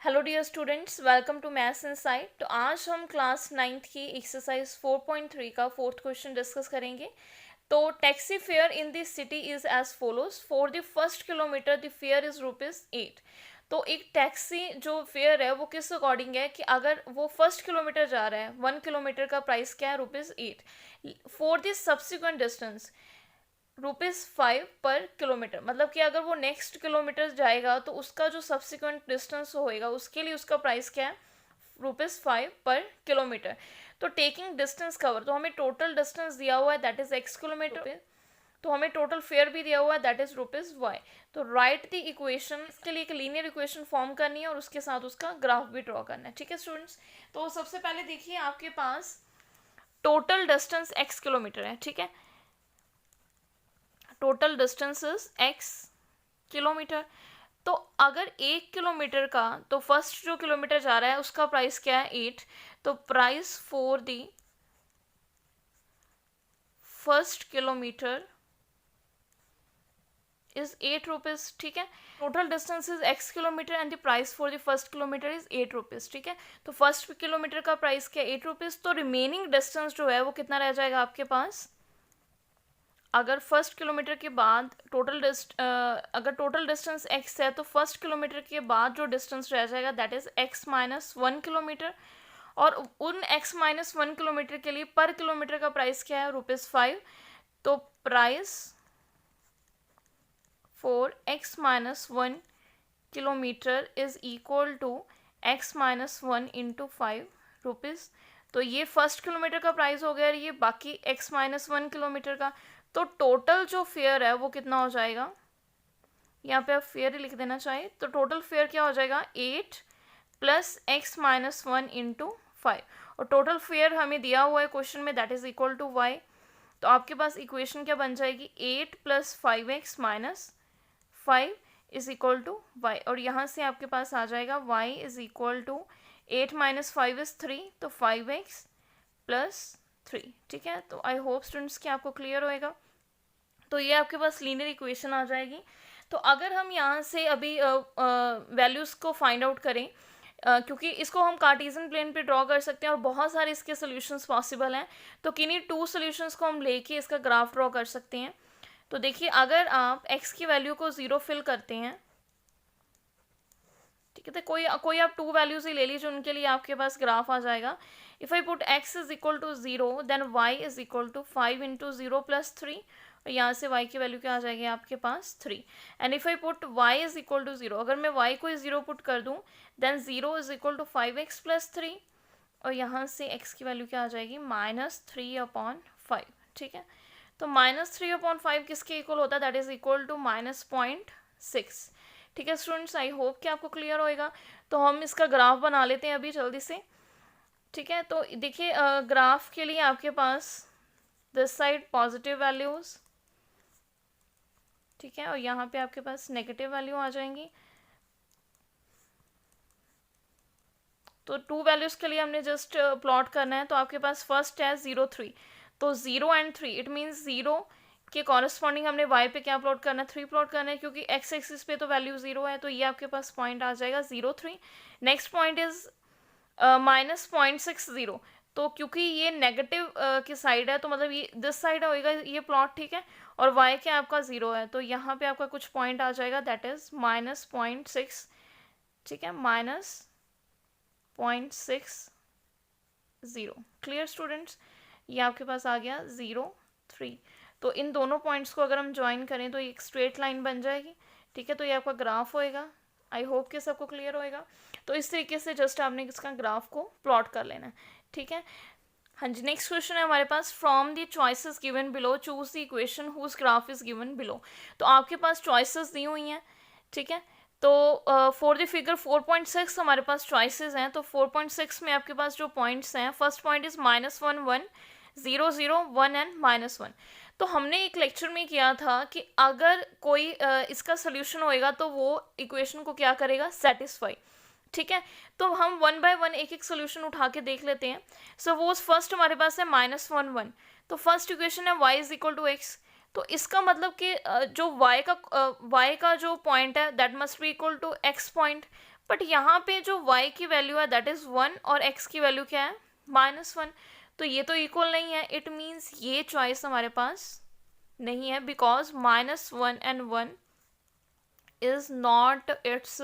Hello dear students, welcome to Maths Insight. तो आज हम क्लास 9th की एक्सरसाइज 4.3 का फोर्थ क्वेश्चन डिस्कस करेंगे। तो taxi fare in the city is as follows. For the first kilometre the fare is ₹8। तो एक taxi जो फेयर है वो किस अकॉर्डिंग है कि अगर वो फर्स्ट किलोमीटर जा रहा है, 1 किलोमीटर का प्राइस क्या है? ₹8। फॉर द सब्सिक्वेंट डिस्टेंस ₹5 पर किलोमीटर। मतलब कि अगर वो नेक्स्ट किलोमीटर जाएगा तो उसका जो सब्सिक्वेंट डिस्टेंस होएगा उसके लिए उसका प्राइस क्या है? ₹5 पर किलोमीटर। तो टेकिंग डिस्टेंस कवर, तो हमें टोटल डिस्टेंस दिया हुआ है दैट इज x किलोमीटर, तो हमें टोटल फेयर भी दिया हुआ है दैट इज ₹y। तो राइट द इक्वेशन, इसके लिए एक लीनियर इक्वेशन फॉर्म करनी है और उसके साथ उसका ग्राफ भी ड्रॉ करना है। ठीक है स्टूडेंट्स, तो सबसे पहले देखिए आपके पास टोटल डिस्टेंस x किलोमीटर है। ठीक है, total distance is x kilometre. तो अगर 1 किलोमीटर का, तो फर्स्ट जो किलोमीटर जा रहा है उसका प्राइस क्या है? 8। तो price for the first kilometre is ₹8। ठीक है, total distance is x kilometre and the price for the first kilometre is ₹8। ठीक है, तो फर्स्ट किलोमीटर का प्राइस क्या है? ₹8। तो रिमेनिंग डिस्टेंस जो है वो कितना रह जाएगा आपके पास? अगर फर्स्ट किलोमीटर के बाद अगर टोटल डिस्टेंस x है तो फर्स्ट किलोमीटर के बाद जो डिस्टेंस रह जाएगा दैट इज x-1 किलोमीटर। और उन x-1 किलोमीटर के लिए पर किलोमीटर का प्राइस क्या है? ₹5। तो price for x-1 kilometre is equal to x-1 into ₹5। तो ये फर्स्ट किलोमीटर का प्राइस हो गया, ये बाकी x-1 किलोमीटर का। तो टोटल जो फेयर है वो कितना हो जाएगा? यहाँ पे आप फेयर लिख देना चाहिए। तो टोटल फेयर क्या हो जाएगा? 8 प्लस x-1 इंटू 5। और टोटल फेयर हमें दिया हुआ है क्वेश्चन में that is equal to y। तो आपके पास इक्वेशन क्या बन जाएगी? 8 plus 5x minus 5 is equal to y। और यहाँ से आपके पास आ जाएगा y is equal to 8 minus 5 is 3, तो 5x प्लस 3। ठीक है, तो आई होप स्टूडेंट्स कि आपको क्लियर होएगा। तो ये आपके पास लीनियर इक्वेशन आ जाएगी। तो अगर हम यहाँ से अभी वैल्यूज़ को फाइंड आउट करें, क्योंकि इसको हम कार्टेशियन प्लेन पे ड्रॉ कर सकते हैं और बहुत सारे इसके सोल्यूशंस पॉसिबल हैं, तो किन्हीं 2 सोल्यूशंस को हम लेके इसका ग्राफ ड्रॉ कर सकते हैं। तो देखिए, अगर आप x की वैल्यू को 0 फिल करते हैं, ठीक है, तो कोई आप 2 वैल्यूज ही ले लीजिए, उनके लिए आपके पास ग्राफ आ जाएगा। If I put x is equal to 0 then y is equal to 5 into 0 plus 3। और यहाँ से y की वैल्यू क्या आ जाएगी आपके पास? 3। And if I put y is equal to 0, अगर मैं y को 0 पुट कर दूँ then 0 is equal to 5x plus 3। और यहाँ से x की वैल्यू क्या आ जाएगी? -3/5। ठीक है, तो -3/5 किसके इक्वल होता है? That is equal to -0.6। ठीक है स्टूडेंट्स, आई होप कि आपको क्लियर होएगा। तो हम इसका ग्राफ बना लेते हैं अभी जल्दी से। ठीक है, तो देखिए ग्राफ के लिए आपके पास दिस साइड पॉजिटिव वैल्यूज़, ठीक है, और यहाँ पे आपके पास नेगेटिव वैल्यू आ जाएंगी। तो 2 वैल्यूज़ के लिए हमने जस्ट प्लॉट करना है। तो आपके पास फर्स्ट है 0, 3। तो 0 एंड 3 इट मीन्स 0 के कॉरस्पॉन्डिंग हमने y पे क्या प्लॉट करना है? 3 प्लॉट करना है, क्योंकि x एक्सिस पे तो वैल्यू 0 है। तो ये आपके पास पॉइंट आ जाएगा 0, 3। Next point is -0.60। तो क्योंकि ये नेगेटिव की साइड है तो मतलब ये दिस साइड होएगा ये प्लॉट, ठीक है, और y क्या आपका 0 है, तो यहाँ पे आपका कुछ पॉइंट आ जाएगा दैट इज -0.6। ठीक है, -0.60। क्लियर स्टूडेंट्स, ये आपके पास आ गया 0, 3। तो इन दोनों पॉइंट्स को अगर हम ज्वाइन करें तो एक स्ट्रेट लाइन बन जाएगी। ठीक है, तो ये आपका ग्राफ होएगा। आई होप कि सबको क्लियर होएगा। तो इस तरीके से जस्ट आपने इसका ग्राफ को प्लॉट कर लेना है। ठीक है, हाँ जी, नेक्स्ट क्वेश्चन है हमारे पास। From the choices given below choose the equation whose graph is given below. तो आपके पास चॉइसेस दी हुई हैं। ठीक है, तो फॉर द फिगर 4.6 हमारे पास चॉइसेस हैं। तो 4.6 में आपके पास जो पॉइंट्स हैं, फर्स्ट पॉइंट इज -1, 1, 0, 0, 1 एंड -1। तो हमने एक लेक्चर में किया था कि अगर कोई इसका सोल्यूशन होएगा तो वो इक्वेशन को क्या करेगा? सेटिस्फाई। ठीक है, तो हम 1 बाय 1 एक एक सोल्यूशन उठा के देख लेते हैं। सपोज फर्स्ट हमारे पास है -1, 1। तो फर्स्ट इक्वेशन है y is equal to x। तो इसका मतलब कि जो y का जो पॉइंट है that must be equal to x point. But यहाँ पे जो y की वैल्यू है दैट इज़ 1 और x की वैल्यू क्या है -1, तो ये तो इक्वल नहीं है. इट मीन्स ये चॉइस हमारे पास नहीं है because -1 and 1 is not its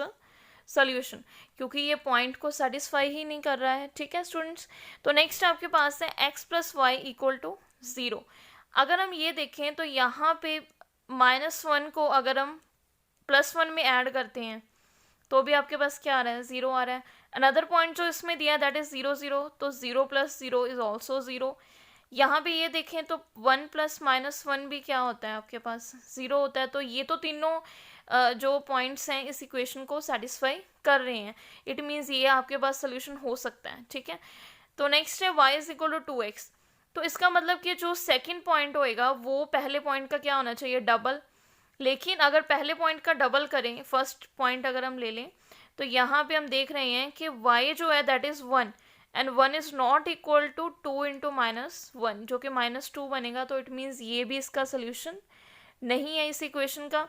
solution, क्योंकि ये पॉइंट को सेटिस्फाई ही नहीं कर रहा है. ठीक है स्टूडेंट्स, तो नेक्स्ट आपके पास है x + y = 0. अगर हम ये देखें तो यहाँ पे -1 को अगर हम +1 में ऐड करते हैं तो भी आपके पास क्या आ रहा है, 0 आ रहा है. अनदर पॉइंट जो इसमें दिया है दैट इज 0 0, तो 0 + 0 इज ऑल्सो 0. यहाँ पे ये देखें तो 1 + -1 भी क्या होता है आपके पास 0 होता है. तो ये तो तीनों जो पॉइंट्स हैं इस इक्वेशन को सेटिस्फाई कर रहे हैं. इट मीन्स ये आपके पास सोल्यूशन हो सकता है. ठीक है, तो नेक्स्ट है y = 2x. तो इसका मतलब कि जो सेकंड पॉइंट होएगा वो पहले पॉइंट का क्या होना चाहिए, डबल. लेकिन अगर पहले पॉइंट का डबल करें, फर्स्ट पॉइंट अगर हम ले लें, तो यहाँ पे हम देख रहे हैं कि y जो है that is 1 and 1 is not equal to 2 × -1 जो कि -2 बनेगा. तो इट मीन्स ये भी इसका सोल्यूशन नहीं है इस इक्वेशन का.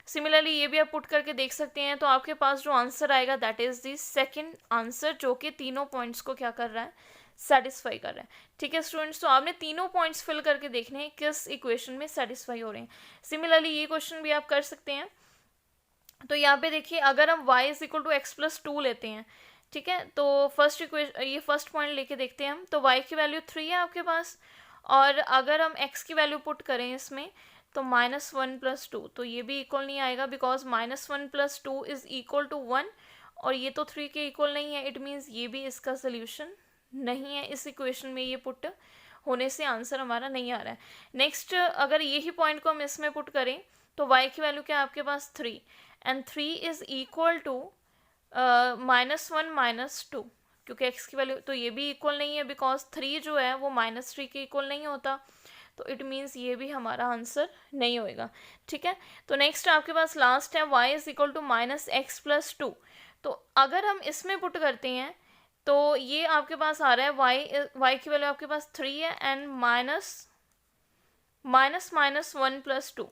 सिमिलरली ये भी आप पुट करके देख सकते हैं. तो आपके पास जो आंसर आएगा that is the second answer, जो कि तीनों पॉइंट्स को क्या कर रहा है, सेटिस्फाई कर रहा है. ठीक है स्टूडेंट्स, तो आपने तीनों पॉइंट्स फिल करके देखने हैं किस इक्वेशन में सेटिस्फाई हो रहे हैं. सिमिलरली ये क्वेश्चन भी आप कर सकते हैं. तो यहाँ पे देखिए अगर हम y = x + 2 लेते हैं, ठीक है, तो फर्स्ट इक्वेशन ये फर्स्ट पॉइंट लेके देखते हैं हम. तो y की वैल्यू 3 है आपके पास, और अगर हम x की वैल्यू पुट करें इसमें तो -1 + 2, तो ये भी इक्वल नहीं आएगा बिकॉज -1 + 2 इज इक्वल टू 1, और ये तो 3 के इक्वल नहीं है. इट मीन्स ये भी इसका सोल्यूशन नहीं है. इस इक्वेशन में ये पुट होने से आंसर हमारा नहीं आ रहा है. नेक्स्ट अगर यही पॉइंट को हम इसमें पुट करें तो y की वैल्यू क्या है आपके पास 3, एंड 3 इज इक्वल टू -1 - 2, क्योंकि x की वैल्यू तो ये भी इक्वल नहीं है बिकॉज 3 जो है वो -3 के इक्वल नहीं होता. तो इट मीन्स ये भी हमारा आंसर नहीं होएगा. ठीक है, तो नेक्स्ट आपके पास लास्ट है y = -x + 2. तो अगर हम इसमें पुट करते हैं तो ये आपके पास आ रहा है y की वैल्यू आपके पास 3 है एंड -1 + 2,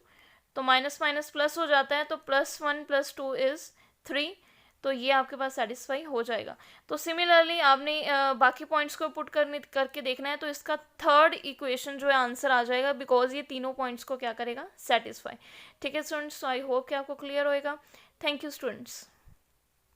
तो माइनस माइनस प्लस हो जाता है, तो +1 + 2 इज़ 3. तो ये आपके पास सेटिस्फाई हो जाएगा. तो सिमिलरली आपने बाकी पॉइंट्स को पुट करके देखना है. तो इसका थर्ड इक्वेशन जो है आंसर आ जाएगा बिकॉज ये तीनों पॉइंट्स को क्या करेगा, सेटिस्फाई. ठीक है स्टूडेंट्स, आई होप कि आपको क्लियर होएगा. Thank you students.